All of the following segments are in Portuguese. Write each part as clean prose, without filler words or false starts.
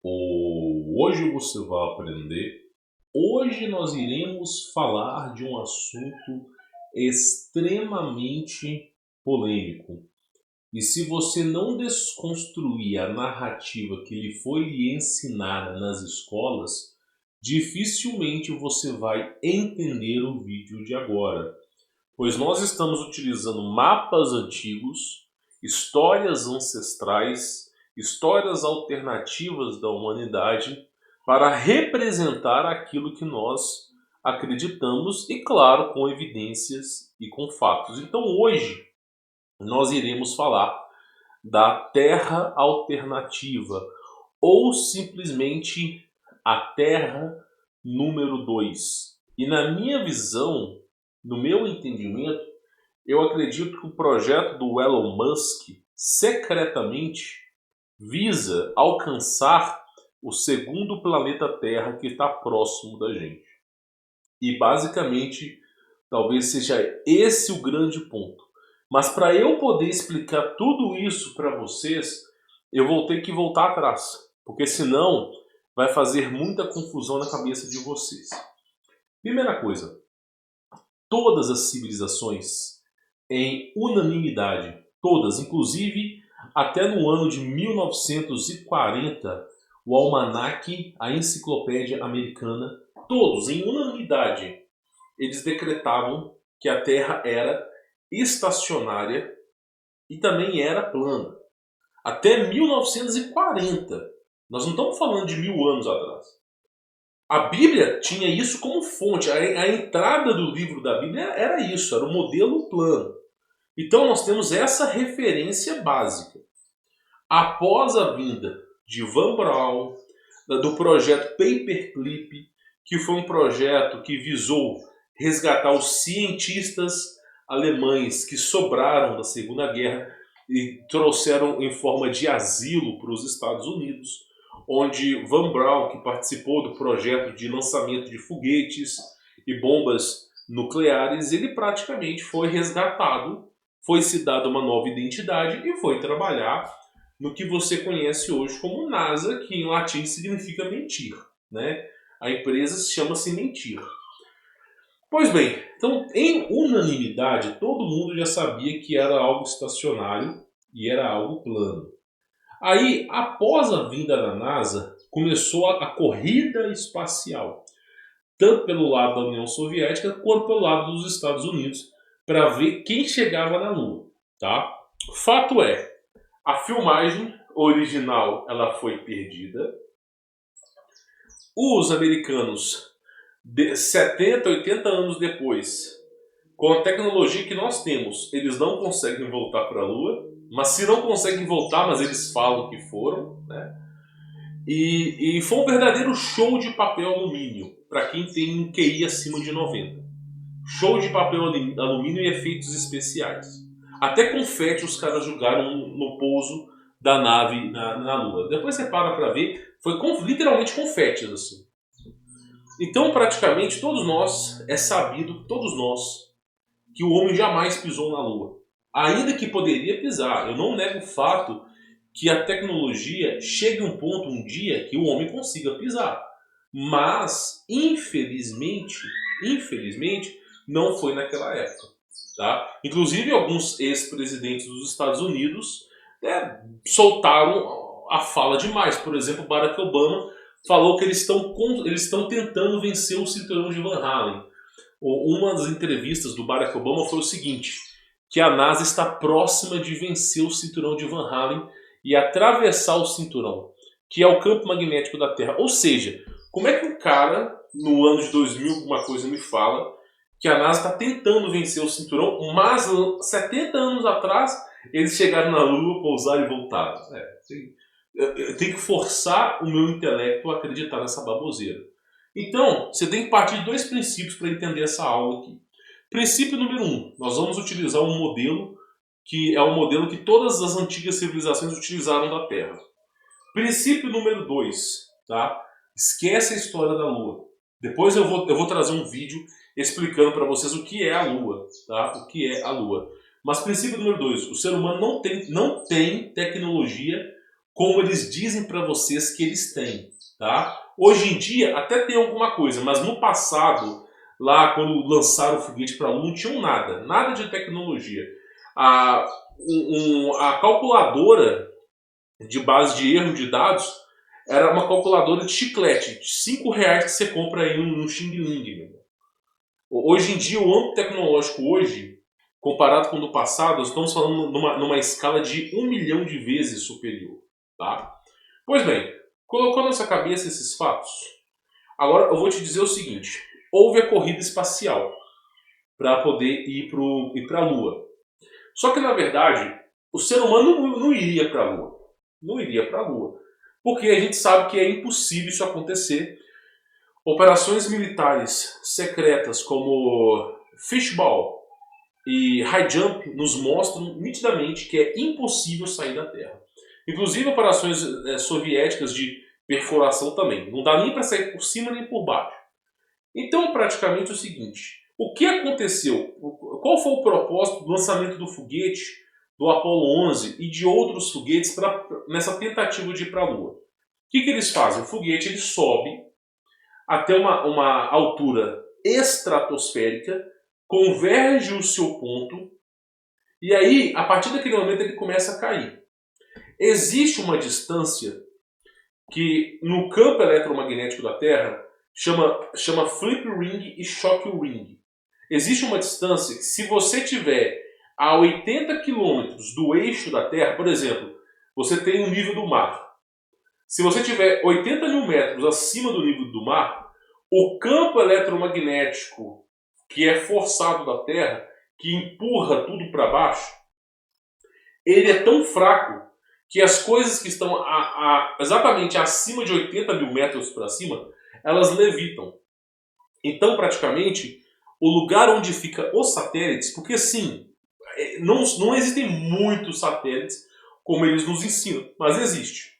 Hoje você vai aprender. Hoje nós iremos falar de um assunto extremamente polêmico. E se você não desconstruir a narrativa que lhe foi lhe ensinada nas escolas, dificilmente você vai entender o vídeo de agora. Pois nós estamos utilizando mapas antigos, histórias ancestrais, histórias alternativas da humanidade para representar aquilo que nós acreditamos e, claro, com evidências e com fatos. Então, hoje nós iremos falar da Terra alternativa ou simplesmente a Terra número 2. E na minha visão, no meu entendimento, eu acredito que o projeto do Elon Musk secretamente visa alcançar o segundo planeta Terra que está próximo da gente. E basicamente, talvez seja esse o grande ponto. Mas para eu poder explicar tudo isso para vocês, eu vou ter que voltar atrás. Porque senão vai fazer muita confusão na cabeça de vocês. Primeira coisa, todas as civilizações, em unanimidade, todas, inclusive até no ano de 1940, o Almanaque, a Enciclopédia Americana, todos, em unanimidade, eles decretavam que a Terra era estacionária e também era plana. Até 1940. Nós não estamos falando de 1000 anos atrás. A Bíblia tinha isso como fonte. A entrada do livro da Bíblia era isso, era o modelo plano. Então nós temos essa referência básica. Após a vinda de Van Braun, do projeto Paperclip, que foi um projeto que visou resgatar os cientistas alemães que sobraram da Segunda Guerra e trouxeram em forma de asilo para os Estados Unidos, onde Van Braun, que participou do projeto de lançamento de foguetes e bombas nucleares, ele praticamente foi resgatado, foi se dado uma nova identidade e foi trabalhar no que você conhece hoje como NASA, que em latim significa mentir, né? A empresa chama-se Mentir. Pois bem, então em unanimidade todo mundo já sabia que era algo estacionário e era algo plano. Aí, após a vinda da NASA, começou a corrida espacial, tanto pelo lado da União Soviética quanto pelo lado dos Estados Unidos, para ver quem chegava na Lua, tá? Fato é, a filmagem original ela foi perdida. Os americanos, 70, 80 anos depois, com a tecnologia que nós temos, eles não conseguem voltar para a Lua. Mas se não conseguem voltar, mas eles falam que foram, né? E foi um verdadeiro show de papel alumínio, para quem tem um QI acima de 90. Show de papel alumínio e efeitos especiais. Até confete os caras jogaram no pouso da nave na Lua. Depois você para ver, foi literalmente confetes assim. Então praticamente todos nós, é sabido, todos nós, que o homem jamais pisou na Lua. Ainda que poderia pisar. Eu não nego o fato que a tecnologia chegue a um ponto, um dia, que o homem consiga pisar. Mas, infelizmente, não foi naquela época. Tá? Inclusive, alguns ex-presidentes dos Estados Unidos soltaram a fala demais. Por exemplo, Barack Obama falou que eles estão tentando vencer o cinturão de Van Halen. Uma das entrevistas do Barack Obama foi o seguinte, que a NASA está próxima de vencer o cinturão de Van Halen e atravessar o cinturão, que é o campo magnético da Terra. Ou seja, como é que um cara, no ano de 2000, alguma coisa me fala, que a NASA está tentando vencer o cinturão, mas 70 anos atrás eles chegaram na Lua, pousaram e voltaram. Eu tenho que forçar o meu intelecto a acreditar nessa baboseira. Então, você tem que partir de dois princípios para entender essa aula aqui. Princípio número 1, nós vamos utilizar um modelo que é o modelo que todas as antigas civilizações utilizaram da Terra. Princípio número 2, tá? Esquece a história da Lua. Depois eu vou trazer um vídeo explicando para vocês o que é a Lua, tá? O que é a Lua. Mas princípio número 2, o ser humano não tem tecnologia como eles dizem para vocês que eles têm, tá? Hoje em dia até tem alguma coisa, mas no passado, lá quando lançaram o foguete para a Lua, não tinham nada de tecnologia. A calculadora de base de erro de dados era uma calculadora de chiclete, de R$ 5 que você compra aí no Xing Ling. Meu irmão. Hoje em dia, o âmbito tecnológico hoje, comparado com o do passado, nós estamos falando numa escala de 1 milhão de vezes superior. Tá? Pois bem, colocou na nossa cabeça esses fatos. Agora eu vou te dizer o seguinte: houve a corrida espacial para poder ir para a Lua. Só que na verdade, o ser humano não iria para a Lua. Não iria para a Lua. Porque a gente sabe que é impossível isso acontecer. Operações militares secretas como Fishball e High Jump nos mostram nitidamente que é impossível sair da Terra. Inclusive operações soviéticas de perfuração também. Não dá nem para sair por cima nem por baixo. Então, praticamente é o seguinte: o que aconteceu? Qual foi o propósito do lançamento do foguete do Apollo 11 e de outros foguetes nessa tentativa de ir para a Lua? O que eles fazem? O foguete ele sobe até uma altura estratosférica, converge o seu ponto e aí, a partir daquele momento, ele começa a cair. Existe uma distância que no campo eletromagnético da Terra chama flip ring e shock ring. Existe uma distância que, se você tiver a 80 quilômetros do eixo da Terra, por exemplo, você tem o nível do mar. Se você tiver 80 mil metros acima do nível do mar, o campo eletromagnético que é forçado da Terra, que empurra tudo para baixo, ele é tão fraco que as coisas que estão exatamente acima de 80 mil metros para cima, elas levitam. Então, praticamente, o lugar onde ficam os satélites, porque sim, não existem muitos satélites como eles nos ensinam, mas existe.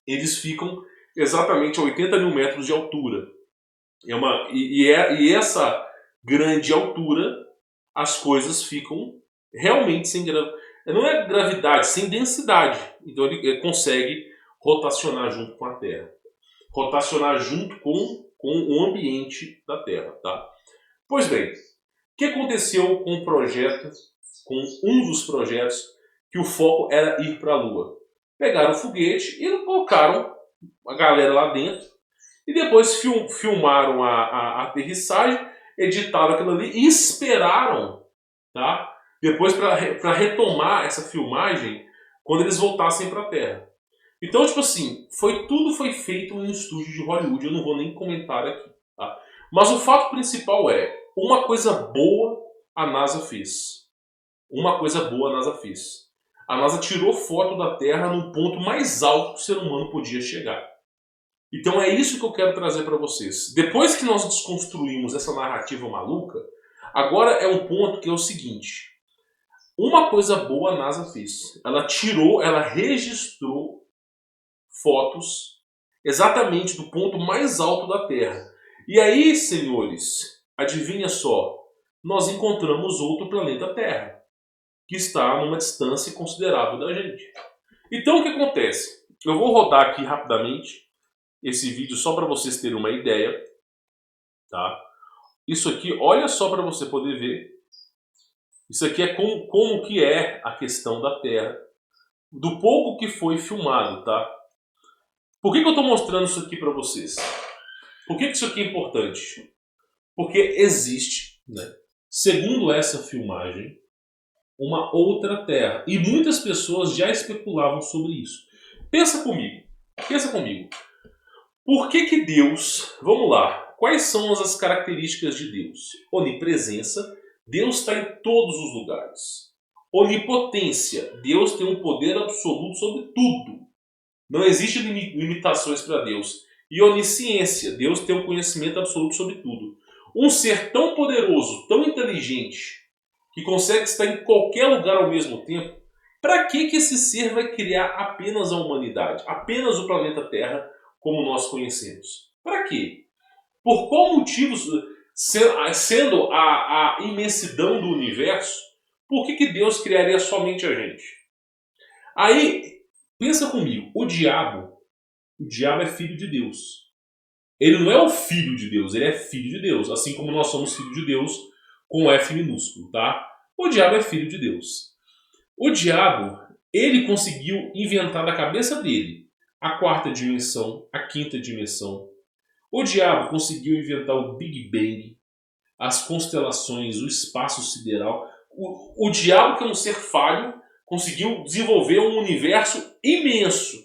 Eles ficam exatamente a 80 mil metros de altura. E essa grande altura, as coisas ficam realmente sem gravidade. Não é gravidade, sem densidade. Então ele consegue rotacionar junto com a Terra. Rotacionar junto com o ambiente da Terra. Tá? Pois bem, o que aconteceu com o projeto, com um dos projetos, que o foco era ir para a Lua? Pegaram o foguete e colocaram a galera lá dentro e depois filmaram a aterrissagem, editaram aquilo ali e esperaram, tá? Depois para retomar essa filmagem quando eles voltassem para a Terra. Então, tipo assim, tudo foi feito em um estúdio de Hollywood, eu não vou nem comentar aqui, tá? Mas o fato principal é, uma coisa boa a NASA fez. Uma coisa boa a NASA fez. A NASA tirou foto da Terra no ponto mais alto que o ser humano podia chegar. Então é isso que eu quero trazer para vocês. Depois que nós desconstruímos essa narrativa maluca, agora é um ponto que é o seguinte: uma coisa boa a NASA fez. Ela registrou fotos exatamente do ponto mais alto da Terra. E aí, senhores, adivinha só, nós encontramos outro planeta Terra, que está numa distância considerável da gente. Então o que acontece? Eu vou rodar aqui rapidamente esse vídeo só para vocês terem uma ideia, tá? Isso aqui, olha só para você poder ver. Isso aqui é como que é a questão da Terra, do pouco que foi filmado, tá? Por que eu estou mostrando isso aqui para vocês? Por que isso aqui é importante? Porque existe, né, segundo essa filmagem, uma outra Terra. E muitas pessoas já especulavam sobre isso. Pensa comigo. Por que Deus... Vamos lá. Quais são as características de Deus? Onipresença. Deus está em todos os lugares. Onipotência. Deus tem um poder absoluto sobre tudo. Não existem limitações para Deus. E onisciência. Deus tem um conhecimento absoluto sobre tudo. Um ser tão poderoso, tão inteligente, que consegue estar em qualquer lugar ao mesmo tempo, para que esse ser vai criar apenas a humanidade? Apenas o planeta Terra como nós conhecemos? Para quê? Por qual motivo, sendo a imensidão do universo, por que Deus criaria somente a gente? Aí Pensa comigo, o diabo é filho de Deus. Ele não é o filho de Deus, ele é filho de Deus, assim como nós somos filho de Deus com F minúsculo, tá? O diabo é filho de Deus. O diabo, ele conseguiu inventar da cabeça dele a quarta dimensão, a quinta dimensão. O diabo conseguiu inventar o Big Bang, as constelações, o espaço sideral. O diabo, que é um ser falho, conseguiu desenvolver um universo imenso,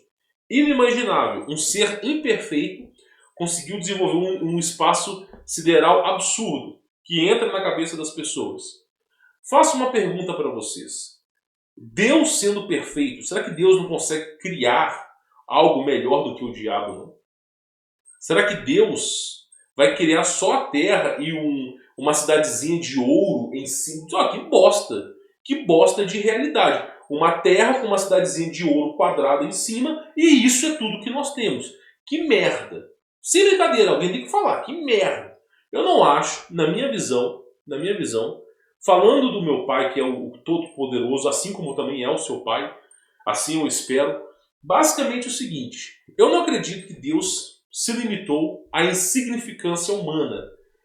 inimaginável. Um ser imperfeito conseguiu desenvolver um espaço sideral absurdo, que entra na cabeça das pessoas. Faço uma pergunta para vocês. Deus sendo perfeito, será que Deus não consegue criar algo melhor do que o diabo, não? Será que Deus vai criar só a terra e uma cidadezinha de ouro em cima? Que bosta de realidade. Uma terra com uma cidadezinha de ouro quadrada em cima e isso é tudo que nós temos. Que merda. Sem brincadeira, alguém tem que falar. Que merda. Eu não acho, na minha visão, falando do meu pai, que é o Todo-Poderoso, assim como também é o seu pai, assim eu espero, basicamente o seguinte: eu não acredito que Deus se limitou à insignificância humana.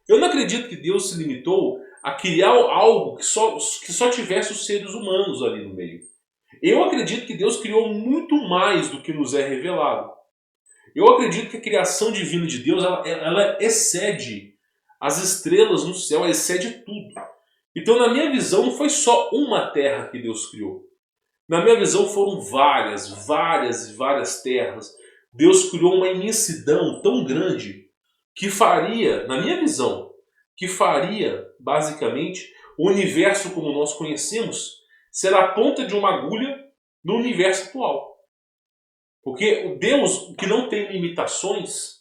Eu não acredito que Deus se limitou a criar algo que só tivesse os seres humanos ali no meio. Eu acredito que Deus criou muito mais do que nos é revelado. Eu acredito que a criação divina de Deus ela excede as estrelas no céu, ela excede tudo. Então, na minha visão, não foi só uma terra que Deus criou. Na minha visão, foram várias terras. Deus criou uma imensidão tão grande que faria, na minha visão, basicamente, o universo como nós conhecemos ser a ponta de uma agulha no universo atual. Porque o Deus que não tem limitações,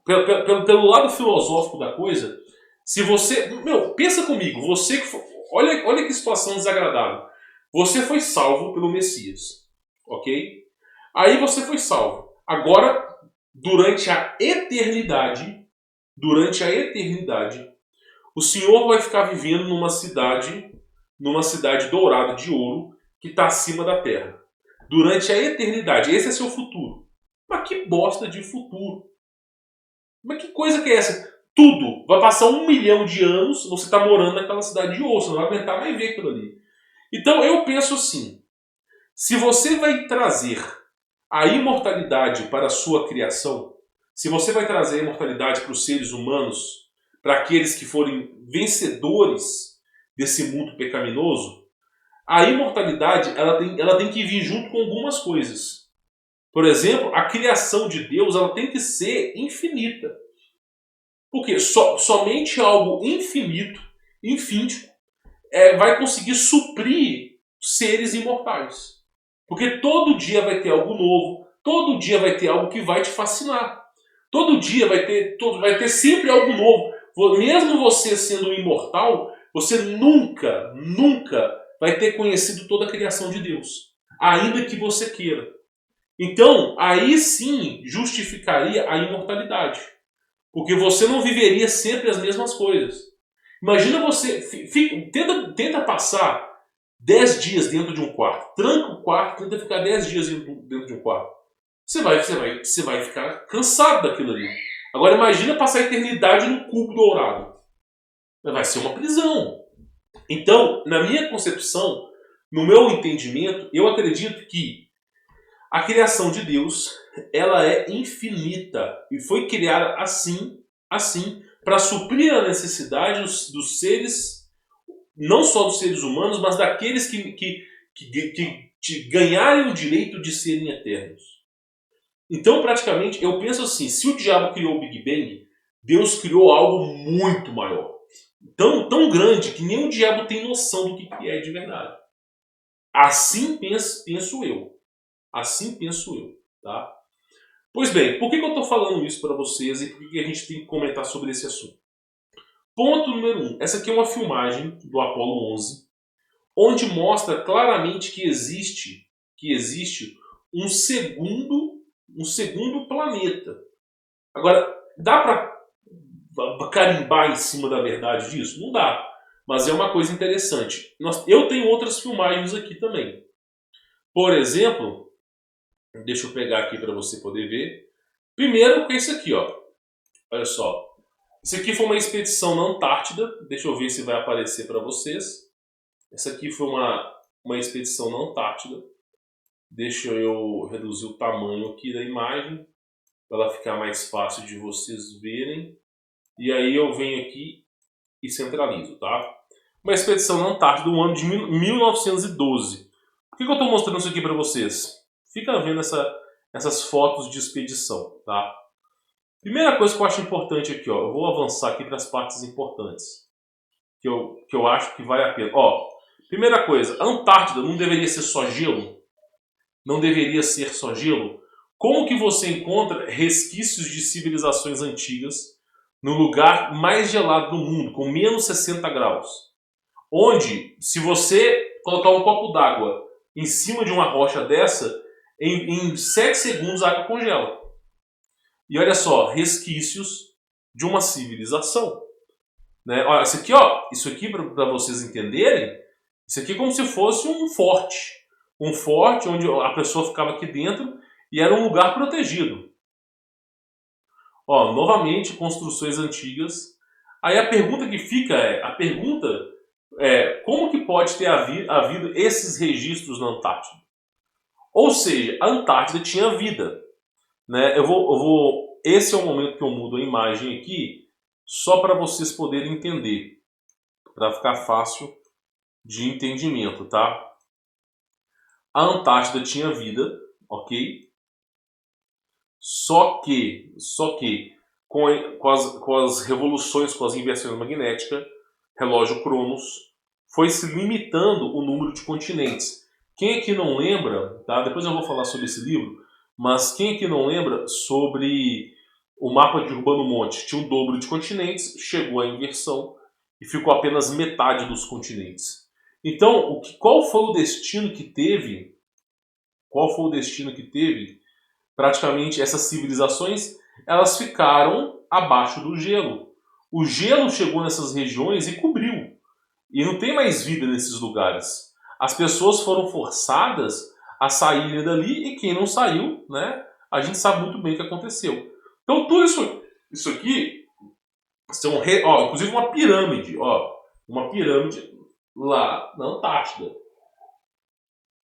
pelo lado filosófico da coisa, se você... pensa comigo, você que... Olha que situação desagradável. Você foi salvo pelo Messias, ok? Aí você foi salvo. Agora, durante a eternidade, o Senhor vai ficar vivendo numa cidade dourada de ouro que está acima da terra. Durante a eternidade. Esse é seu futuro. Mas que bosta de futuro. Mas que coisa que é essa? Tudo. Vai passar 1 milhão de anos, você está morando naquela cidade de ouro. Você não vai aguentar mais ver aquilo ali. Então eu penso assim. Se você vai trazer a imortalidade para a sua criação, se você vai trazer a imortalidade para os seres humanos, para aqueles que forem vencedores desse mundo pecaminoso, a imortalidade ela tem que vir junto com algumas coisas. Por exemplo, a criação de Deus ela tem que ser infinita. Porque somente algo infinito vai conseguir suprir seres imortais. Porque todo dia vai ter algo novo, todo dia vai ter algo que vai te fascinar. Todo dia vai ter sempre algo novo. Mesmo você sendo um imortal, você nunca vai ter conhecido toda a criação de Deus. Ainda que você queira. Então, aí sim justificaria a imortalidade. Porque você não viveria sempre as mesmas coisas. Imagina você... Tenta passar 10 dias dentro de um quarto. Tranca o quarto, tenta ficar 10 dias dentro de um quarto. Você vai ficar cansado daquilo ali. Agora imagina passar a eternidade num cubo dourado. Vai ser uma prisão. Então, na minha concepção, no meu entendimento, eu acredito que a criação de Deus ela é infinita e foi criada assim para suprir a necessidade dos seres, não só dos seres humanos, mas daqueles que ganharem o direito de serem eternos. Então, praticamente, eu penso assim, se o diabo criou o Big Bang, Deus criou algo muito maior. Tão grande que nem o diabo tem noção do que é de verdade. Assim penso eu. Tá? Pois bem, por que eu estou falando isso para vocês e por que a gente tem que comentar sobre esse assunto? Ponto número 1. Essa aqui é uma filmagem do Apollo 11, onde mostra claramente que existe um segundo planeta. Agora, dá para carimbar em cima da verdade disso? Não dá. Mas é uma coisa interessante. Eu tenho outras filmagens aqui também. Por exemplo, Deixa eu pegar aqui para você poder ver. Primeiro, esse aqui, ó. Olha só. Isso aqui foi uma expedição na Antártida. Deixa eu ver se vai aparecer para vocês. Essa aqui foi uma expedição na Antártida. Deixa eu reduzir o tamanho aqui da imagem para ela ficar mais fácil de vocês verem. E aí eu venho aqui e centralizo, tá? Uma expedição na Antártida do ano de 1912. Por que eu estou mostrando isso aqui para vocês? Fica vendo essas fotos de expedição, tá? Primeira coisa que eu acho importante aqui, ó, eu vou avançar aqui para as partes importantes, que eu acho que vale a pena. Ó, primeira coisa, a Antártida não deveria ser só gelo? Não deveria ser só gelo? Como que você encontra resquícios de civilizações antigas no lugar mais gelado do mundo, com menos 60 graus? Onde, se você colocar um copo d'água em cima de uma rocha dessa, em 7 segundos a água congela. E olha só, resquícios de uma civilização. Né? Olha, isso aqui para vocês entenderem, isso aqui é como se fosse um forte. Um forte onde a pessoa ficava aqui dentro e era um lugar protegido. Ó, novamente, construções antigas. Aí a pergunta que fica como que pode ter havido esses registros na Antártida? Ou seja, a Antártida tinha vida. Né? Esse é o momento que eu mudo a imagem aqui, só para vocês poderem entender, para ficar fácil de entendimento, tá? A Antártida tinha vida, ok? Só que com as revoluções, com as inversões magnéticas, relógio Cronos, foi se limitando o número de continentes. Quem aqui não lembra, tá? Depois eu vou falar sobre esse livro, mas quem aqui não lembra sobre o mapa de Urbano Monte? Tinha um dobro de continentes, chegou à inversão e ficou apenas metade dos continentes. Então, qual foi o destino que teve? Qual foi o destino que teve? Praticamente essas civilizações, elas ficaram abaixo do gelo. O gelo chegou nessas regiões e cobriu. E não tem mais vida nesses lugares. As pessoas foram forçadas a saírem dali e quem não saiu, né, a gente sabe muito bem o que aconteceu. Então tudo isso aqui são, inclusive uma pirâmide lá na Antártida.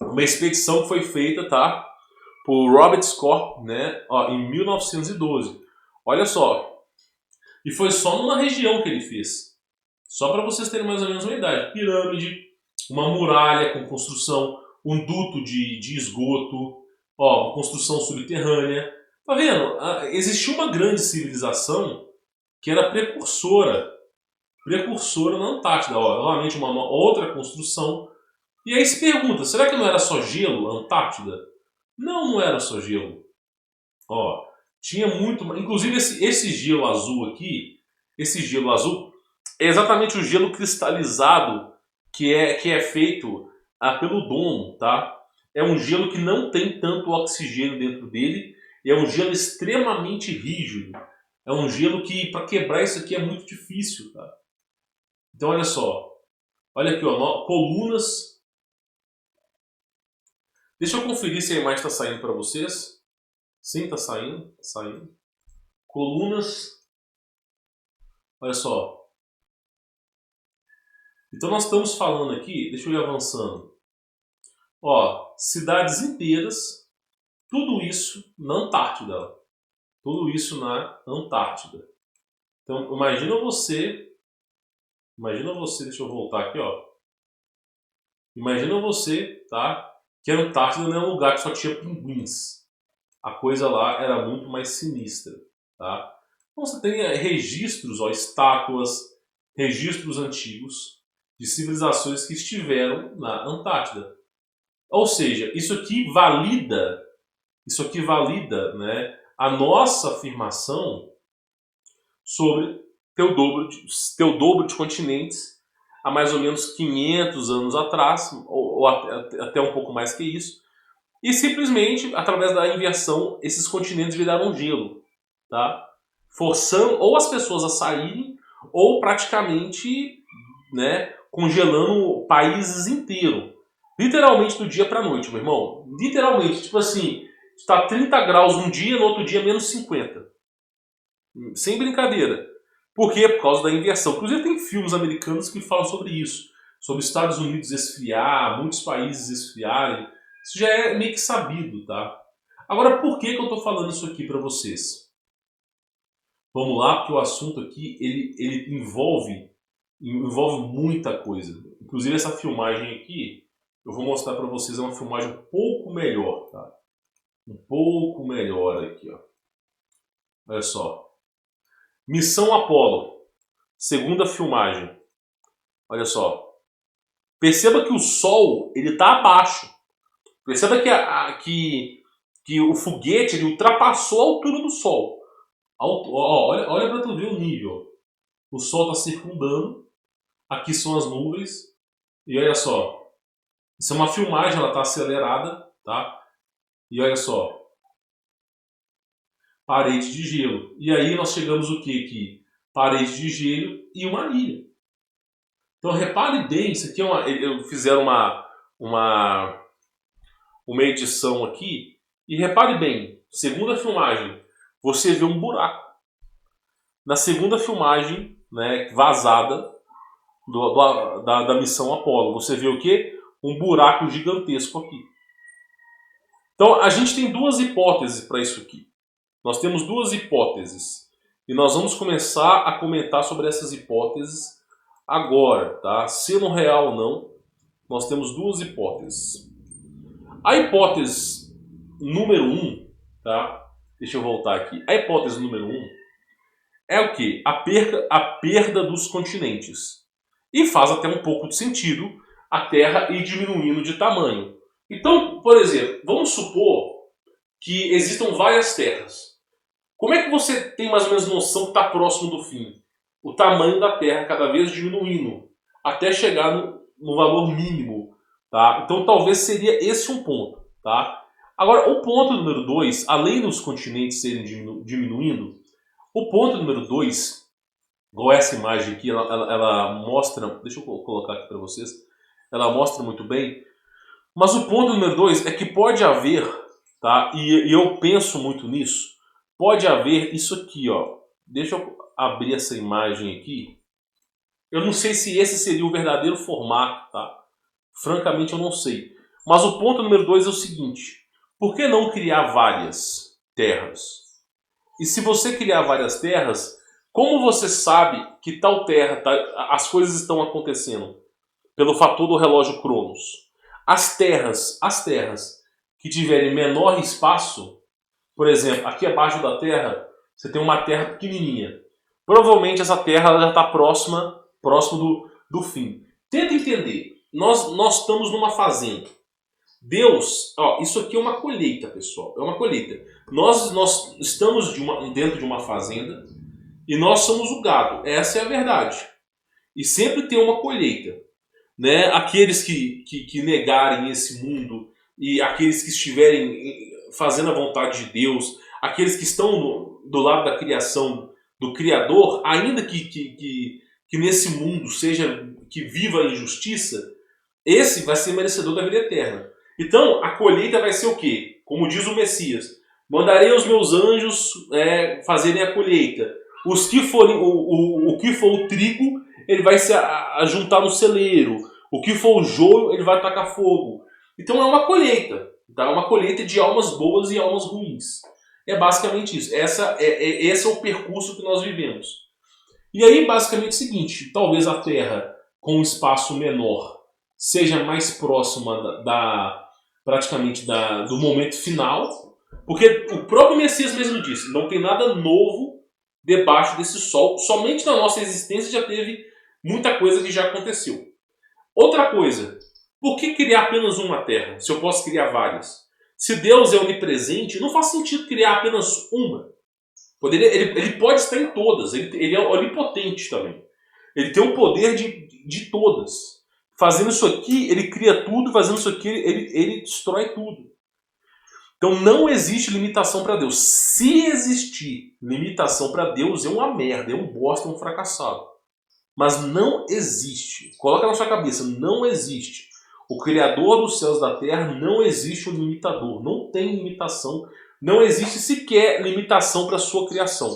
Uma expedição que foi feita, tá, por Robert Scott, né, em 1912. Olha só. E foi só numa região que ele fez. Só para vocês terem mais ou menos uma ideia. Pirâmide, uma muralha com construção, um duto de esgoto, uma construção subterrânea. Tá vendo? Existia uma grande civilização que era precursora na Antártida. Novamente uma outra construção. E aí se pergunta, será que não era só gelo a Antártida? Não, não era só gelo. Tinha muito... Inclusive esse gelo azul aqui, esse gelo azul é exatamente o gelo cristalizado que é feito pelo domo, tá? É um gelo que não tem tanto oxigênio dentro dele, é um gelo extremamente rígido. É um gelo que, para quebrar isso aqui, é muito difícil, tá? Então, olha só. Olha aqui, colunas. Deixa eu conferir se a imagem está saindo para vocês. Sim, está saindo. Tá saindo. Colunas. Olha só. Então nós estamos falando aqui, deixa eu ir avançando. Cidades inteiras, tudo isso na Antártida. Tudo isso na Antártida. Então imagina você, deixa eu voltar aqui, Imagina você, tá? Que a Antártida não é um lugar que só tinha pinguins. A coisa lá era muito mais sinistra, tá? Então você tem registros, estátuas, registros antigos de civilizações que estiveram na Antártida. Ou seja, isso aqui valida, né, a nossa afirmação sobre ter o dobro de continentes há mais ou menos 500 anos atrás, ou até um pouco mais que isso, e simplesmente, através da inversão, esses continentes viraram gelo, tá? Forçando ou as pessoas a saírem, ou praticamente, né, congelando países inteiros. Literalmente do dia pra noite, meu irmão. Literalmente, tipo assim, está 30 graus um dia, no outro dia menos 50. Sem brincadeira. Por quê? Por causa da inversão. Inclusive tem filmes americanos que falam sobre isso. Sobre os Estados Unidos esfriar, muitos países esfriarem. Isso já é meio que sabido, tá? Agora, por que eu estou falando isso aqui para vocês? Vamos lá, porque o assunto aqui ele envolve muita coisa. Inclusive essa filmagem aqui, eu vou mostrar para vocês, é uma filmagem um pouco melhor, tá? Um pouco melhor aqui, ó. Olha só. Missão Apollo, segunda filmagem. Olha só. Perceba que o Sol ele está abaixo. Perceba que o foguete ele ultrapassou a altura do Sol. Olha para tu ver o nível. O Sol está circundando. Aqui são as nuvens. E olha só. Isso é uma filmagem, ela está acelerada, tá? E olha só. Parede de gelo. E aí nós chegamos o que aqui? Parede de gelo e uma ilha. Então repare bem, isso aqui fizeram uma edição aqui. E repare bem, segunda filmagem, você vê um buraco. Na segunda filmagem, né, vazada da missão Apollo, você vê o quê? Um buraco gigantesco aqui. Então a gente tem duas hipóteses para isso aqui. Nós temos duas hipóteses. E nós vamos começar a comentar sobre essas hipóteses agora, tá? Sendo real ou não, nós temos duas hipóteses. A hipótese número 1, tá? Deixa eu voltar aqui. A hipótese número 1 é o quê? A perda dos continentes. E faz até um pouco de sentido a Terra ir diminuindo de tamanho. Então, por exemplo, vamos supor que existam várias terras. Como é que você tem mais ou menos noção que está próximo do fim? O tamanho da Terra cada vez diminuindo, até chegar no valor mínimo. Tá? Então talvez seria esse um ponto. Tá? Agora, o ponto número 2, além dos continentes serem diminuindo, o ponto número 2, igual essa imagem aqui, ela mostra, deixa eu colocar aqui para vocês, ela mostra muito bem, mas o ponto número 2 é que pode haver, tá? E eu penso muito nisso, pode haver isso aqui, ó. Deixa eu abrir essa imagem aqui. Eu não sei se esse seria o verdadeiro formato, tá? Francamente eu não sei. Mas o ponto número 2 é o seguinte: por que não criar várias terras? E se você criar várias terras, como você sabe que tal terra, as coisas estão acontecendo? Pelo fator do relógio Cronos. As terras que tiverem menor espaço, por exemplo, aqui abaixo da Terra, você tem uma terra pequenininha. Provavelmente essa terra já está próximo do fim. Tenta entender. Nós estamos numa fazenda. Deus, ó, isso aqui é uma colheita, pessoal. É uma colheita. Nós estamos dentro de uma fazenda e nós somos o gado. Essa é a verdade. E sempre tem uma colheita. Né? Aqueles que negarem esse mundo e aqueles que estiverem fazendo a vontade de Deus, aqueles que estão do lado da criação do Criador, ainda que nesse mundo que viva a injustiça, esse vai ser merecedor da vida eterna. Então, a colheita vai ser o quê? Como diz o Messias: mandarei os meus anjos fazerem a colheita. Os que forem, o que for o trigo, ele vai se juntar no celeiro. O que for o joio, ele vai tacar fogo. Então é uma colheita. Tá? É uma colheita de almas boas e almas ruins. É basicamente isso. Esse é o percurso que nós vivemos. E aí, basicamente é o seguinte: talvez a Terra, com um espaço menor, seja mais próxima praticamente do momento final. Porque o próprio Messias mesmo disse: não tem nada novo debaixo desse sol. Somente na nossa existência já teve muita coisa que já aconteceu. Outra coisa, por que criar apenas uma terra, se eu posso criar várias? Se Deus é onipresente, não faz sentido criar apenas uma. Ele pode estar em todas, ele é onipotente também. Ele tem o poder de todas. Fazendo isso aqui, ele cria tudo, fazendo isso aqui, ele destrói tudo. Então não existe limitação para Deus. Se existir limitação para Deus, é uma merda, é um bosta, é um fracassado. Mas não existe. Coloca na sua cabeça, não existe. o Criador dos céus e da terra, não existe um limitador, não tem limitação, não existe sequer limitação para a sua criação.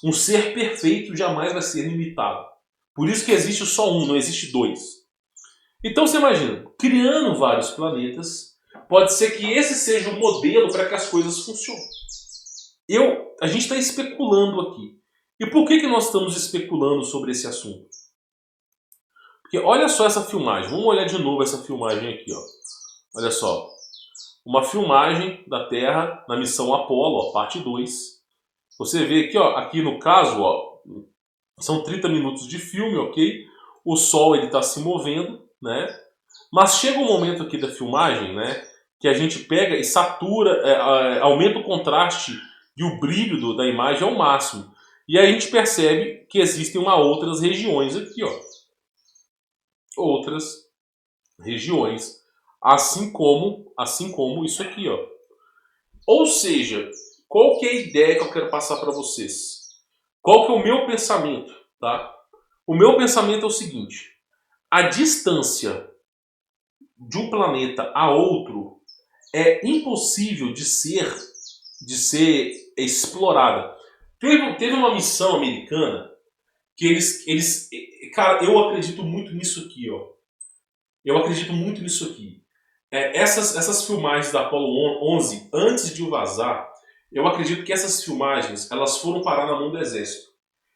Um ser perfeito jamais vai ser limitado. Por isso que existe só um, não existe dois. Então você imagina, criando vários planetas, pode ser que esse seja o modelo para que as coisas funcionem. A gente está especulando aqui. E por que nós estamos especulando sobre esse assunto? Porque olha só essa filmagem. Vamos olhar de novo essa filmagem aqui. Ó. Olha só. Uma filmagem da Terra na missão Apollo, ó, parte 2. Você vê aqui, ó, aqui no caso, ó, são 30 minutos de filme, ok? O Sol está se movendo, né? Mas chega um momento aqui da filmagem, né, que a gente pega e satura, aumenta o contraste e o brilho da imagem ao máximo. E aí a gente percebe que existem outras regiões aqui, ó. Outras regiões, assim como isso aqui, ó. Ou seja, qual que é a ideia que eu quero passar para vocês? Qual que é o meu pensamento, tá? O meu pensamento é o seguinte: a distância de um planeta a outro é impossível de ser explorada. Teve uma missão americana que cara, eu acredito muito nisso aqui, ó. Eu acredito muito nisso aqui. Essas filmagens da Apollo 11, antes de vazar, eu acredito que essas filmagens elas foram parar na mão do Exército.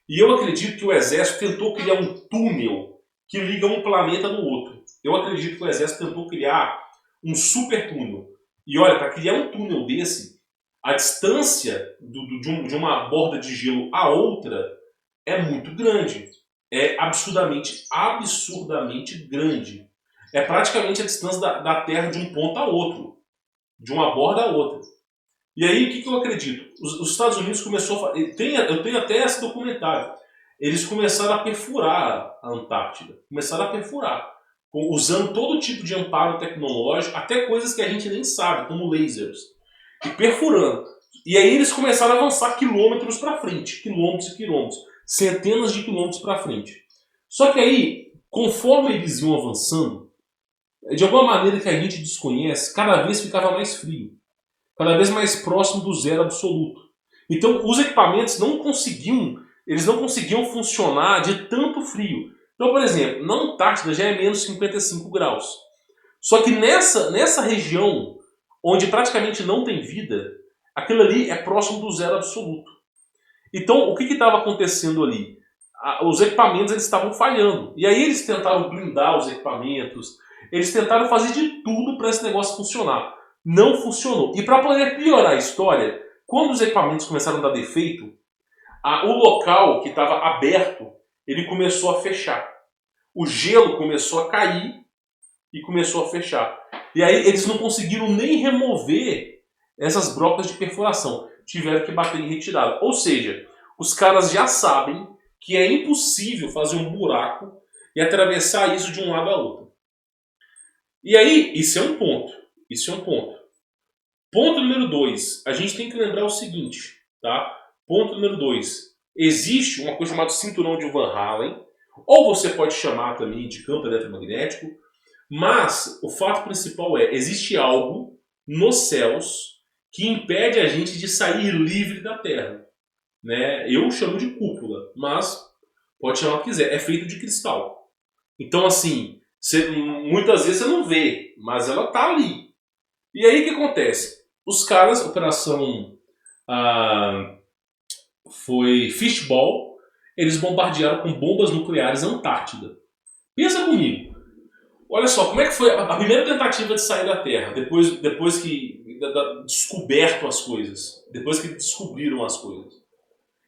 E eu acredito que o Exército tentou criar um túnel que liga um planeta no outro. Eu acredito que o Exército tentou criar um super túnel. E olha, para criar um túnel desse, a distância de uma borda de gelo a outra é muito grande. É absurdamente grande. É praticamente a distância da Terra de um ponto a outro. De uma borda a outra. E aí, o que eu acredito? Os Estados Unidos começou a... Eu tenho até esse documentário. Eles começaram a perfurar a Antártida. Começaram a perfurar. Usando todo tipo de amparo tecnológico, até coisas que a gente nem sabe, como lasers. E perfurando. E aí eles começaram a avançar quilômetros para frente. Quilômetros e quilômetros. Centenas de quilômetros para frente. Só que aí, conforme eles iam avançando, de alguma maneira que a gente desconhece, cada vez ficava mais frio. Cada vez mais próximo do zero absoluto. Então os equipamentos não conseguiam funcionar de tanto frio. Então, por exemplo, na Antártida já é menos 55 graus. Só que nessa região, onde praticamente não tem vida, aquilo ali é próximo do zero absoluto. Então, o que estava acontecendo ali? Os equipamentos eles estavam falhando. E aí eles tentaram blindar os equipamentos, eles tentaram fazer de tudo para esse negócio funcionar. Não funcionou. E para poder piorar a história, quando os equipamentos começaram a dar defeito, o local que estava aberto, ele começou a fechar. O gelo começou a cair e começou a fechar. E aí eles não conseguiram nem remover essas brocas de perfuração. Tiveram que bater em retirada. Ou seja, os caras já sabem que é impossível fazer um buraco e atravessar isso de um lado a outro. E aí, isso é um ponto. Ponto número 2. A gente tem que lembrar o seguinte, tá? Ponto número 2. Existe uma coisa chamada cinturão de Van Allen, ou você pode chamar também de campo eletromagnético, mas o fato principal existe algo nos céus que impede a gente de sair livre da Terra. Né? Eu chamo de cúpula, mas pode chamar o que quiser. É feito de cristal. Então, assim, muitas vezes você não vê, mas ela tá ali. E aí o que acontece? Os caras, a operação foi Fishball, eles bombardearam com bombas nucleares a Antártida. Pensa comigo. Olha só, como é que foi a primeira tentativa de sair da Terra, depois que descoberto as coisas, depois que descobriram as coisas.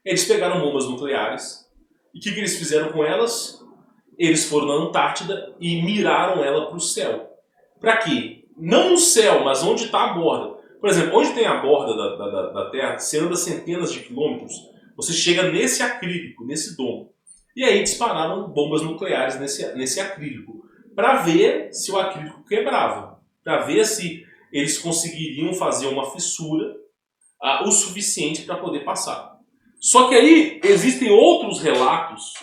Eles pegaram bombas nucleares, e o que eles fizeram com elas? Eles foram na Antártida e miraram ela para o céu. Para quê? Não no céu, mas onde está a borda. Por exemplo, onde tem a borda da Terra, você anda centenas de quilômetros, você chega nesse acrílico, nesse domo. E aí dispararam bombas nucleares nesse acrílico, para ver se o acrílico quebrava, para ver se eles conseguiriam fazer uma fissura o suficiente para poder passar. Só que aí existem outros relatos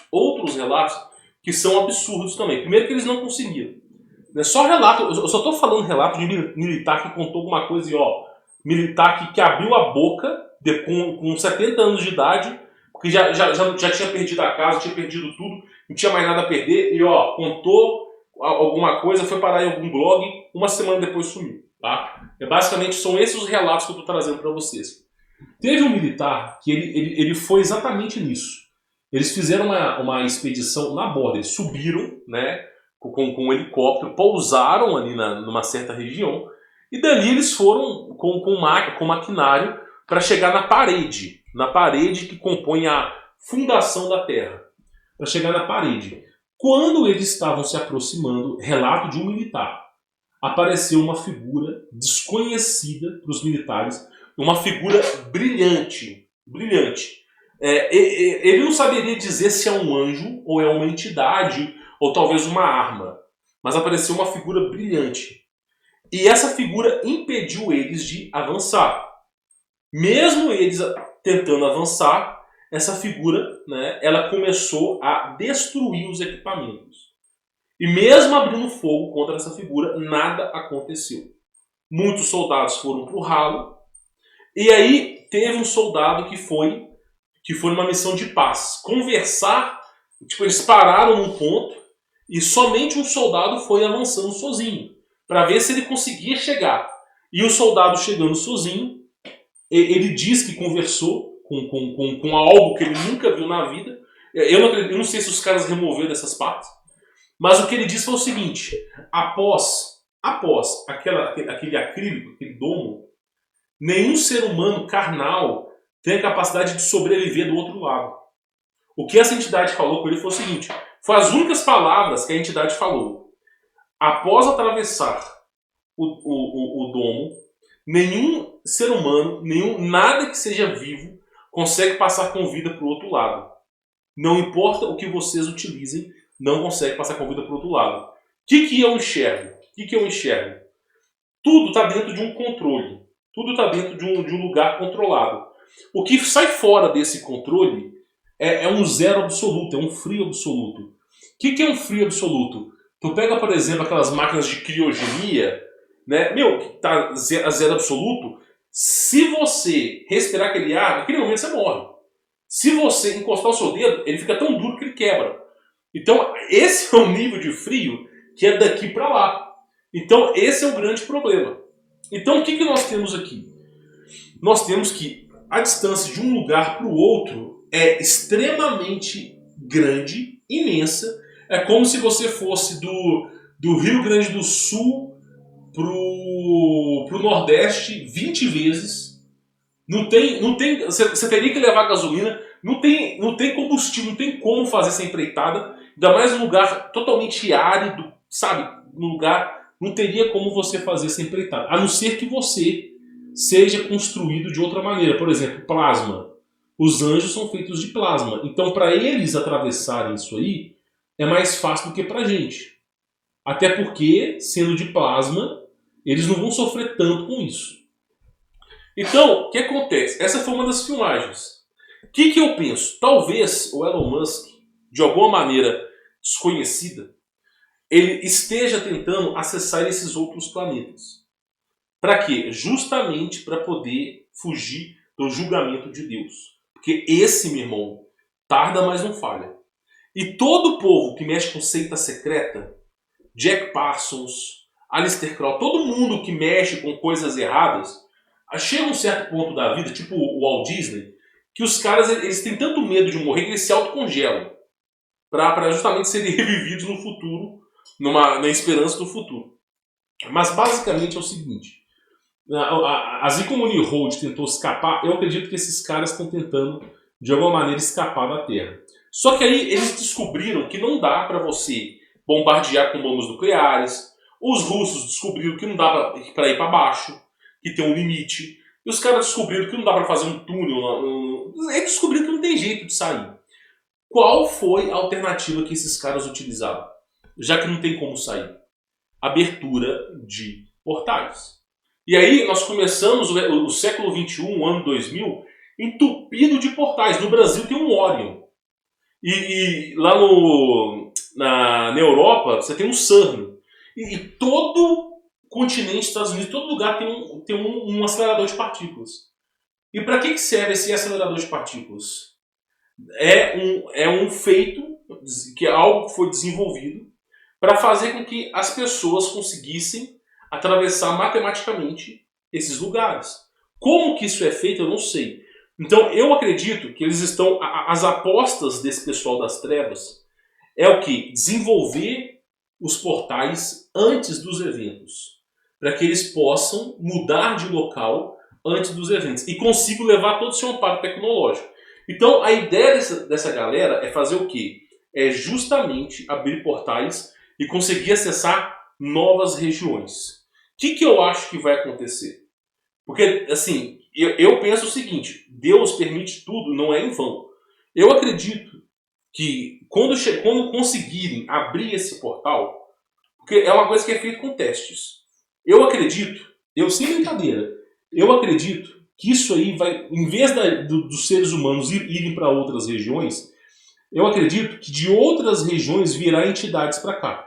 que são absurdos também. Primeiro que eles não conseguiram. É só relato, eu só tô falando relato de militar que contou alguma coisa e ó, militar que abriu a boca com 70 anos de idade, porque já tinha perdido a casa, tinha perdido tudo, não tinha mais nada a perder, e ó, contou alguma coisa, foi parar em algum blog, uma semana depois sumiu, tá? Basicamente são esses os relatos que eu tô trazendo para vocês. Teve um militar que ele foi exatamente nisso. Eles fizeram uma expedição na borda, eles subiram, né, com um helicóptero, pousaram ali numa certa região, e dali eles foram com maquinário para chegar na parede que compõe a fundação da Terra, para chegar na parede. Quando eles estavam se aproximando, relato de um militar, apareceu uma figura desconhecida para os militares, uma figura brilhante, brilhante. Ele não saberia dizer se é um anjo ou é uma entidade ou talvez uma arma, mas apareceu uma figura brilhante. E essa figura impediu eles de avançar. Mesmo eles tentando avançar, essa figura, né, ela começou a destruir os equipamentos. E mesmo abrindo fogo contra essa figura, nada aconteceu. Muitos soldados foram para o ralo. E aí teve um soldado que foi numa missão de paz. Conversar, tipo, eles pararam num ponto e somente um soldado foi avançando sozinho, para ver se ele conseguia chegar. E o soldado chegando sozinho, ele diz que conversou com algo que ele nunca viu na vida. Eu não sei se os caras removeram essas partes, mas o que ele disse foi o seguinte: após aquele acrílico, aquele domo, nenhum ser humano carnal tem a capacidade de sobreviver do outro lado. O que essa entidade falou com ele foi o seguinte: foi as únicas palavras que a entidade falou. Após atravessar o domo, nenhum ser humano, nada que seja vivo, consegue passar com vida para o outro lado. Não importa o que vocês utilizem, não consegue passar com vida para o outro lado. O que eu enxergo? Tudo está dentro de um controle. Tudo está dentro de um lugar controlado. O que sai fora desse controle é um zero absoluto, é um frio absoluto. O que é um frio absoluto? Tu pega, por exemplo, aquelas máquinas de criogenia, né? Que tá a zero absoluto. Se você respirar aquele ar, naquele momento você morre. Se você encostar o seu dedo, ele fica tão duro que ele quebra. Então, esse é o nível de frio que é daqui para lá. Então, esse é o grande problema. Então, o que nós temos aqui? Nós temos que a distância de um lugar para o outro é extremamente grande, imensa. É como se você fosse do Rio Grande do Sul pro Nordeste 20 vezes. Você teria que levar gasolina, não tem combustível, não tem como fazer essa empreitada, ainda mais num lugar totalmente árido, sabe? Num lugar, não teria como você fazer essa empreitada, a não ser que você seja construído de outra maneira. Por exemplo, plasma. Os anjos são feitos de plasma, então para eles atravessarem isso aí é mais fácil do que pra gente. Até porque, sendo de plasma, eles não vão sofrer tanto com isso. Então, o que acontece? Essa foi uma das filmagens. O que eu penso? Talvez o Elon Musk, de alguma maneira desconhecida, ele esteja tentando acessar esses outros planetas. Para quê? Justamente para poder fugir do julgamento de Deus. Porque esse, meu irmão, tarda, mas não falha. E todo povo que mexe com seita secreta, Jack Parsons, Aleister Crowley, todo mundo que mexe com coisas erradas, chega um certo ponto da vida, tipo o Walt Disney, que os caras eles têm tanto medo de morrer que eles se autocongelam para justamente serem revividos no futuro, na esperança do futuro. Mas basicamente é o seguinte: a Zicomuni Hold tentou escapar. Eu acredito que esses caras estão tentando de alguma maneira escapar da Terra. Só que aí eles descobriram que não dá para você bombardear com bombas nucleares. Os russos descobriram que não dá para ir para baixo, que tem um limite. E os caras descobriram que não dá para fazer um túnel. Eles descobriram que não tem jeito de sair. Qual foi a alternativa que esses caras utilizaram? Já que não tem como sair. Abertura de portais. E aí nós começamos o século XXI, o ano 2000, entupido de portais. No Brasil tem um Orion. E lá na Europa você tem um CERN. E todo continente, Estados Unidos, todo lugar tem um acelerador de partículas. E para que serve esse acelerador de partículas? É um feito, que é algo que foi desenvolvido para fazer com que as pessoas conseguissem atravessar matematicamente esses lugares. Como que isso é feito, eu não sei. Então eu acredito que eles estão. As apostas desse pessoal das trevas é o que? Desenvolver os portais antes dos eventos. Para que eles possam mudar de local antes dos eventos. E consigam levar todo o seu amparo tecnológico. Então a ideia dessa galera é fazer o quê? É justamente abrir portais e conseguir acessar novas regiões. O que eu acho que vai acontecer? Porque, assim, eu penso o seguinte, Deus permite tudo, não é em vão. Eu acredito que quando conseguirem abrir esse portal, porque é uma coisa que é feita com testes. Eu acredito, sem brincadeira, eu acredito que isso aí vai, em vez dos seres humanos irem para outras regiões, eu acredito que de outras regiões virá entidades para cá.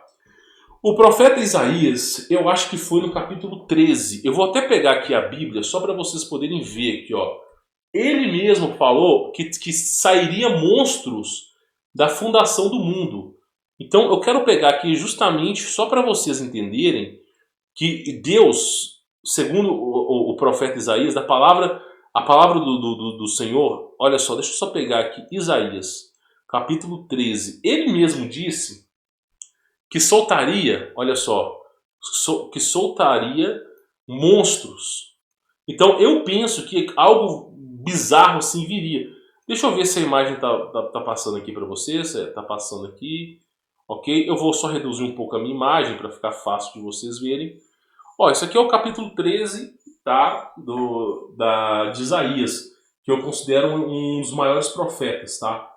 O profeta Isaías, eu acho que foi no capítulo 13. Eu vou até pegar aqui a Bíblia só para vocês poderem ver aqui, ó. Ele mesmo falou que sairia monstros da fundação do mundo. Então eu quero pegar aqui justamente só para vocês entenderem que Deus, segundo o profeta Isaías, a palavra do Senhor, olha só, deixa eu só pegar aqui Isaías, capítulo 13. Ele mesmo disse que soltaria, olha só, que soltaria monstros. Então eu penso que algo bizarro assim viria. Deixa eu ver se a imagem tá passando aqui para vocês. Tá passando aqui. Ok? Eu vou só reduzir um pouco a minha imagem para ficar fácil de vocês verem. Ó, isso aqui é o capítulo 13, tá? De Isaías, que eu considero um dos maiores profetas, tá?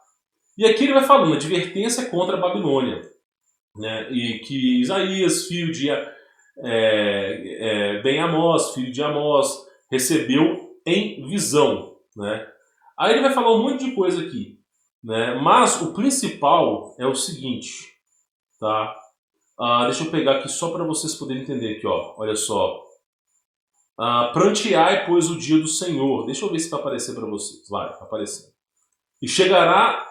E aqui ele vai falando advertência contra a Babilônia, né? E que Isaías, filho de Ben-Amós, filho de Amós, recebeu em visão, né? Aí ele vai falar um monte de coisa aqui, né? Mas o principal é o seguinte, tá? Deixa eu pegar aqui só para vocês poderem entender aqui, ó. Olha só. Pranteai, pois, o dia do Senhor. Deixa eu ver se vai aparecer para vocês. Vai aparecer. E chegará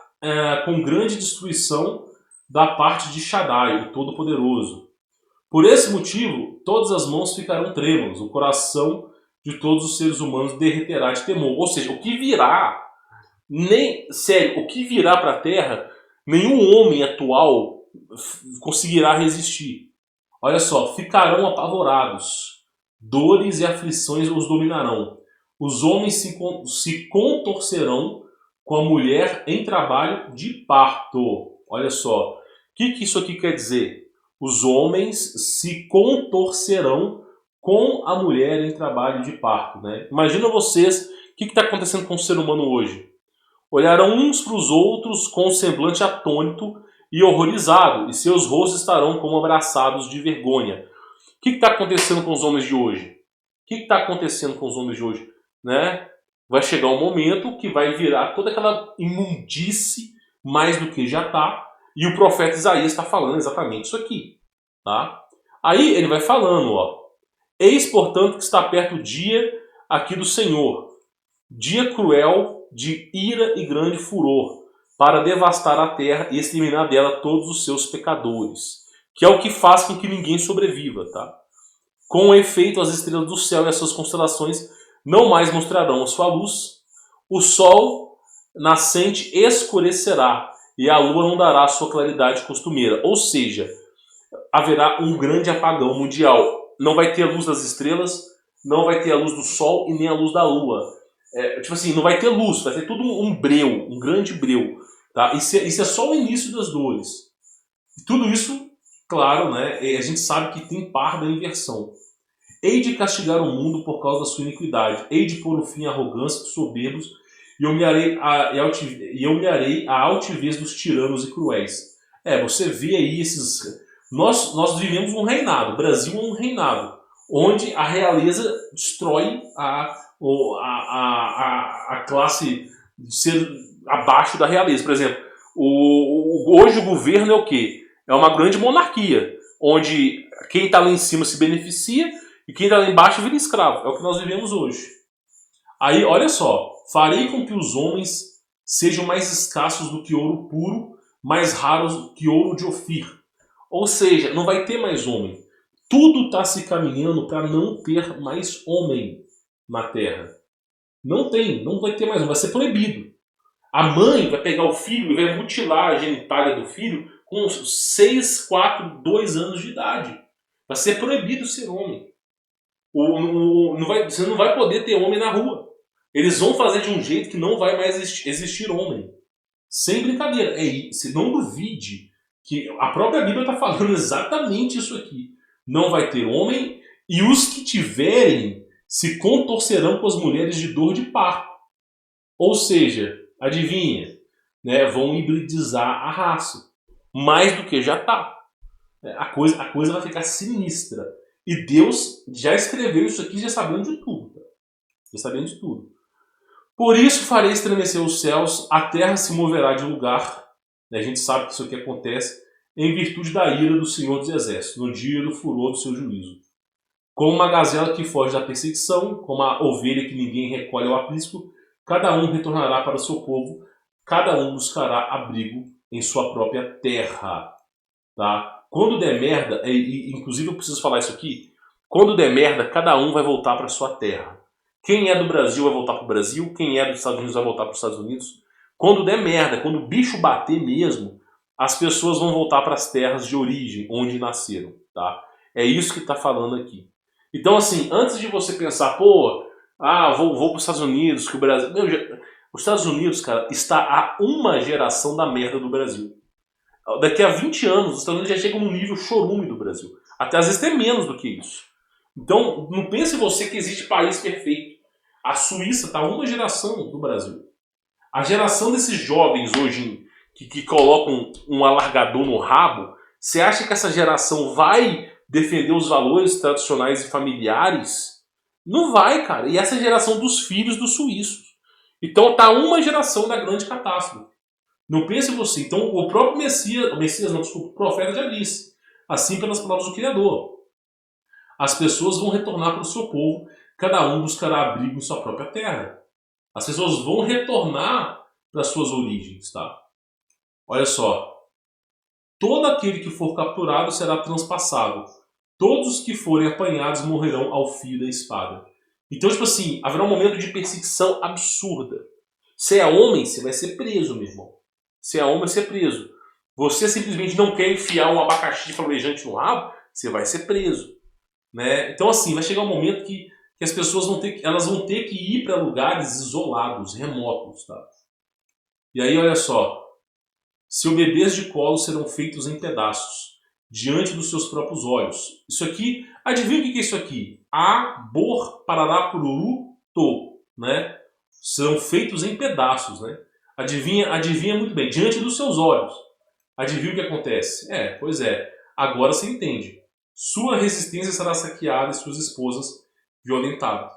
com grande destruição da parte de Shaddai, o Todo-Poderoso. Por esse motivo, todas as mãos ficarão trêmulas, o coração de todos os seres humanos derreterá de temor. Ou seja, o que virá, o que virá para a Terra, nenhum homem atual conseguirá resistir. Olha só, ficarão apavorados, dores e aflições os dominarão. Os homens se contorcerão com a mulher em trabalho de parto. Olha só, o que isso aqui quer dizer? Os homens se contorcerão com a mulher em trabalho de parto, né? Imagina vocês, o que está acontecendo com o ser humano hoje? Olharão uns para os outros com um semblante atônito e horrorizado, e seus rostos estarão como abraçados de vergonha. O que está acontecendo com os homens de hoje? O que está acontecendo com os homens de hoje? Né? Vai chegar um momento que vai virar toda aquela imundície, mais do que já está, e o profeta Isaías está falando exatamente isso aqui. Tá? Aí ele vai falando, ó. Eis, portanto, que está perto o dia aqui do Senhor, dia cruel de ira e grande furor, para devastar a terra e exterminar dela todos os seus pecadores, que é o que faz com que ninguém sobreviva, tá? Com efeito, as estrelas do céu e as suas constelações não mais mostrarão a sua luz, o sol nascente escurecerá, e a lua não dará a sua claridade costumeira. Ou seja, haverá um grande apagão mundial. Não vai ter a luz das estrelas, não vai ter a luz do sol e nem a luz da lua. Tipo assim, não vai ter luz, vai ter tudo um breu, um grande breu. Tá? Isso é só o início das dores. E tudo isso, claro, né, a gente sabe que tem par da inversão. Hei de castigar o mundo por causa da sua iniquidade. Hei de pôr o fim à arrogância dos soberbos e humilharei a altivez dos tiranos e cruéis. Você vê aí esses... Nós vivemos um reinado. O Brasil é um reinado onde a realeza destrói a classe de ser abaixo da realeza. Por exemplo, hoje o governo é o quê? É uma grande monarquia, onde quem está lá em cima se beneficia e quem está lá embaixo vira escravo. É o que nós vivemos hoje. Aí, olha só, farei com que os homens sejam mais escassos do que ouro puro, mais raros que ouro de Ofir. Ou seja, não vai ter mais homem. Tudo está se caminhando para não ter mais homem na Terra. Não vai ter mais homem, vai ser proibido. A mãe vai pegar o filho e vai mutilar a genitália do filho com 6, 4, 2 anos de idade. Vai ser proibido ser homem. Você não vai poder ter homem na rua. Eles vão fazer de um jeito que não vai mais existir homem. Sem brincadeira. Você não duvide que a própria Bíblia está falando exatamente isso aqui. Não vai ter homem e os que tiverem se contorcerão com as mulheres de dor de parto. Ou seja, adivinha, né, vão hibridizar a raça. Mais do que já está. A coisa vai ficar sinistra. E Deus já escreveu isso aqui já sabendo de tudo. Já sabendo de tudo. Por isso farei estremecer os céus, a terra se moverá de lugar. A gente sabe que isso aqui acontece em virtude da ira do Senhor dos Exércitos, no dia do furor do seu juízo. Como uma gazela que foge da perseguição, como a ovelha que ninguém recolhe ao aprisco, cada um retornará para o seu povo, cada um buscará abrigo em sua própria terra. Tá? Quando der merda, inclusive eu preciso falar isso aqui, quando der merda, cada um vai voltar para sua terra. Quem é do Brasil vai voltar para o Brasil, quem é dos Estados Unidos vai voltar para os Estados Unidos. Quando der merda, quando o bicho bater mesmo, as pessoas vão voltar para as terras de origem, onde nasceram. Tá? É isso que está falando aqui. Então, assim, antes de você pensar, vou para os Estados Unidos, que o Brasil... os Estados Unidos, cara, está a uma geração da merda do Brasil. Daqui a 20 anos, os Estados Unidos já chegam no nível chorume do Brasil. Até às vezes tem menos do que isso. Então, não pense você que existe país perfeito. A Suíça está a uma geração do Brasil. A geração desses jovens hoje que colocam um alargador no rabo, você acha que essa geração vai defender os valores tradicionais e familiares? Não vai, cara. E essa é a geração dos filhos dos suíços. Então tá uma geração da grande catástrofe. Não pense você. Então o próprio o profeta já disse. Assim pelas palavras do Criador. As pessoas vão retornar para o seu povo, cada um buscará abrigo em sua própria terra. As pessoas vão retornar para suas origens, tá? Olha só. Todo aquele que for capturado será transpassado. Todos os que forem apanhados morrerão ao fio da espada. Então, tipo assim, haverá um momento de perseguição absurda. Se é homem, você vai ser preso, meu irmão. Se é homem, vai ser preso. Você simplesmente não quer enfiar um abacaxi flamejante no rabo, você vai ser preso. Né? Então, assim, vai chegar um momento que as pessoas vão ter que ir para lugares isolados, remotos. Tá? E aí, olha só. Seus bebês de colo serão feitos em pedaços, diante dos seus próprios olhos. Isso aqui, adivinha o que é isso aqui? Abor, parará, pururu, to. Né? Serão feitos em pedaços. Né? Adivinha muito bem, diante dos seus olhos. Adivinha o que acontece? Pois é, agora você entende. Sua resistência será saqueada e suas esposas violentadas.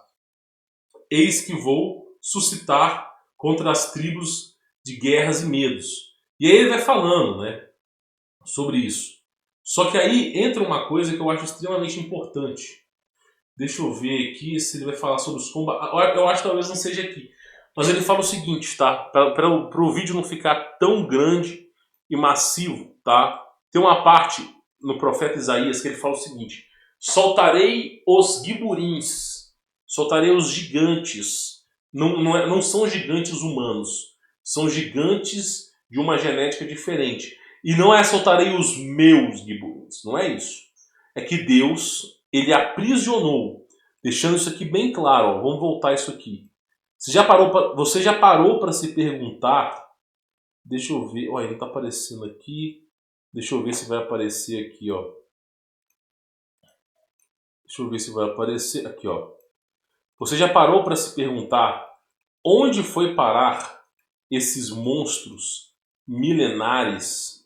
Eis que vou suscitar contra as tribos de guerras e medos. E aí ele vai falando, né, sobre isso. Só que aí entra uma coisa que eu acho extremamente importante. Deixa eu ver aqui se ele vai falar sobre os combates. Eu acho que talvez não seja aqui. Mas ele fala o seguinte, tá? Para o vídeo não ficar tão grande e massivo, tá? Tem uma parte no profeta Isaías que ele fala o seguinte: soltarei os giburins, soltarei os gigantes. Não são gigantes humanos, são gigantes de uma genética diferente. E não é soltarei os meus giburins, não é isso. É que Deus, ele aprisionou, deixando isso aqui bem claro. Ó, vamos voltar isso aqui. Você já parou para se perguntar? Deixa eu ver. Olha, ele está aparecendo aqui. Deixa eu ver se vai aparecer aqui, ó. Deixa eu ver se vai aparecer aqui, ó. Você já parou para se perguntar onde foi parar esses monstros milenares?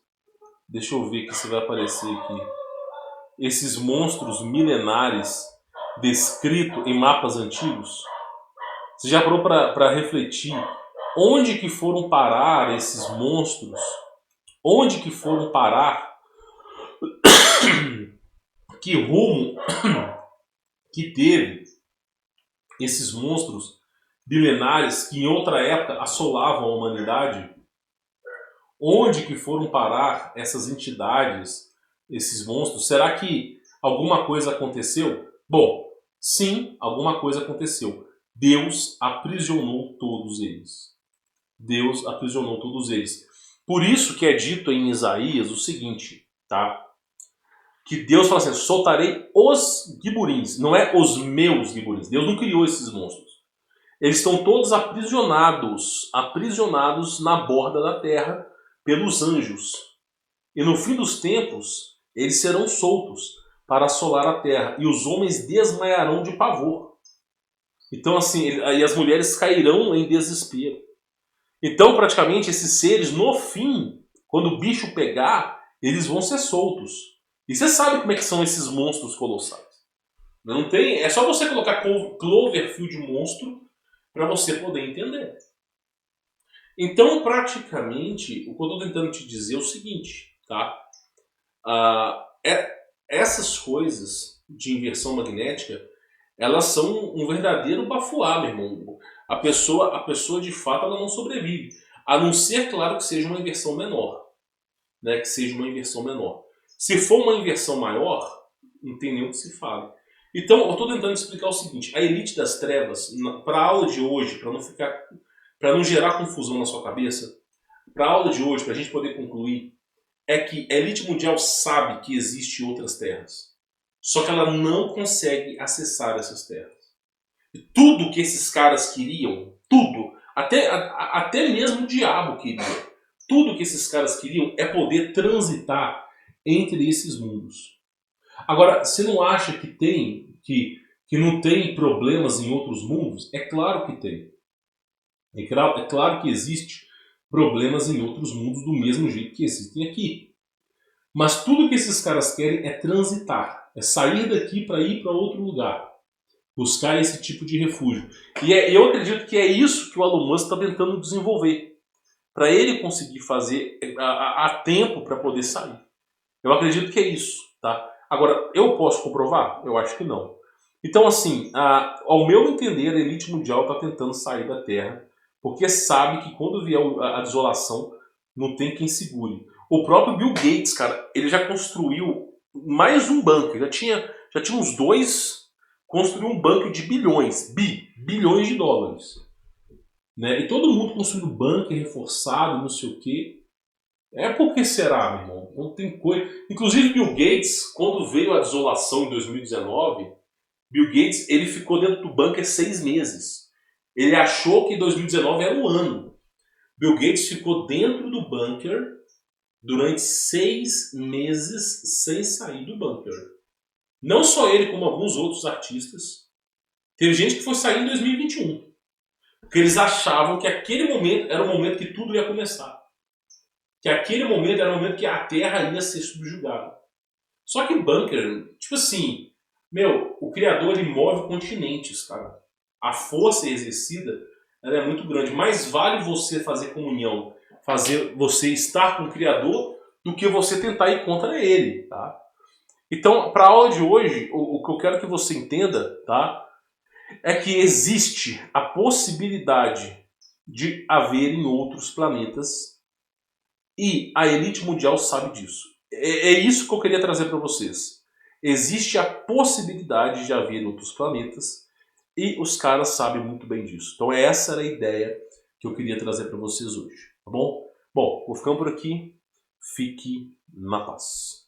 Deixa eu ver aqui se vai aparecer aqui. Esses monstros milenares descritos em mapas antigos? Você já parou para refletir onde que foram parar esses monstros? Onde que foram parar que rumo que teve esses monstros milenares que em outra época assolavam a humanidade. Onde que foram parar essas entidades, esses monstros? Será que alguma coisa aconteceu? Bom, sim, alguma coisa aconteceu. Deus aprisionou todos eles. Deus aprisionou todos eles. Por isso que é dito em Isaías o seguinte, tá? Que Deus fala assim, soltarei os giburins, não é os meus giburins. Deus não criou esses monstros. Eles estão todos aprisionados na borda da terra pelos anjos. E no fim dos tempos, eles serão soltos para assolar a terra. E os homens desmaiarão de pavor. Então assim, aí as mulheres cairão em desespero. Então praticamente esses seres, no fim, quando o bicho pegar, eles vão ser soltos. E você sabe como é que são esses monstros colossais. Não tem, é só você colocar Cloverfield monstro para você poder entender. Então, praticamente, o que eu estou tentando te dizer é o seguinte, tá? Essas coisas de inversão magnética, elas são um verdadeiro bafuá, meu irmão. A pessoa de fato, ela não sobrevive. A não ser, claro, que seja uma inversão menor. Né? Que seja uma inversão menor. Se for uma inversão maior, não tem nem o que se fale. Então, eu estou tentando explicar o seguinte. A elite das trevas, para a aula de hoje, para não gerar confusão na sua cabeça, para a aula de hoje, para a gente poder concluir, é que a elite mundial sabe que existem outras terras. Só que ela não consegue acessar essas terras. E tudo que esses caras queriam, tudo, até mesmo o diabo queria, tudo que esses caras queriam é poder transitar entre esses mundos. Agora, você não acha que não tem problemas em outros mundos? É claro que tem. É claro que existe problemas em outros mundos do mesmo jeito que existem aqui. Mas tudo que esses caras querem é transitar, é sair daqui para ir para outro lugar, buscar esse tipo de refúgio. E eu acredito que é isso que o Elon Musk está tentando desenvolver, para ele conseguir fazer a tempo para poder sair. Eu acredito que é isso, tá? Agora, eu posso comprovar? Eu acho que não. Então, assim, ao meu entender, a elite mundial está tentando sair da Terra, porque sabe que quando vier a desolação, não tem quem segure. O próprio Bill Gates, cara, ele já construiu mais um bunker. Já tinha uns dois, construiu um bunker de bilhões de dólares. Né? E todo mundo construindo bunker reforçado, não sei o quê. É porque será, meu irmão? Não tem coisa. Inclusive, Bill Gates, quando veio a desolação em 2019, Bill Gates ele ficou dentro do bunker 6 meses. Ele achou que 2019 era o ano. Bill Gates ficou dentro do bunker durante 6 meses sem sair do bunker. Não só ele, como alguns outros artistas. Teve gente que foi sair em 2021. Porque eles achavam que aquele momento era o momento que tudo ia começar. Que aquele momento era o momento que a Terra ia ser subjugada. Só que bunker, tipo assim, o Criador ele move continentes, cara. A força exercida ela é muito grande. Mais vale você fazer comunhão, fazer você estar com o Criador, do que você tentar ir contra ele, tá? Então, para a aula de hoje, o que eu quero que você entenda, tá? É que existe a possibilidade de haver em outros planetas e a elite mundial sabe disso. É isso que eu queria trazer para vocês. Existe a possibilidade de haver outros planetas e os caras sabem muito bem disso. Então essa era a ideia que eu queria trazer para vocês hoje, tá bom? Bom, vou ficando por aqui. Fique na paz.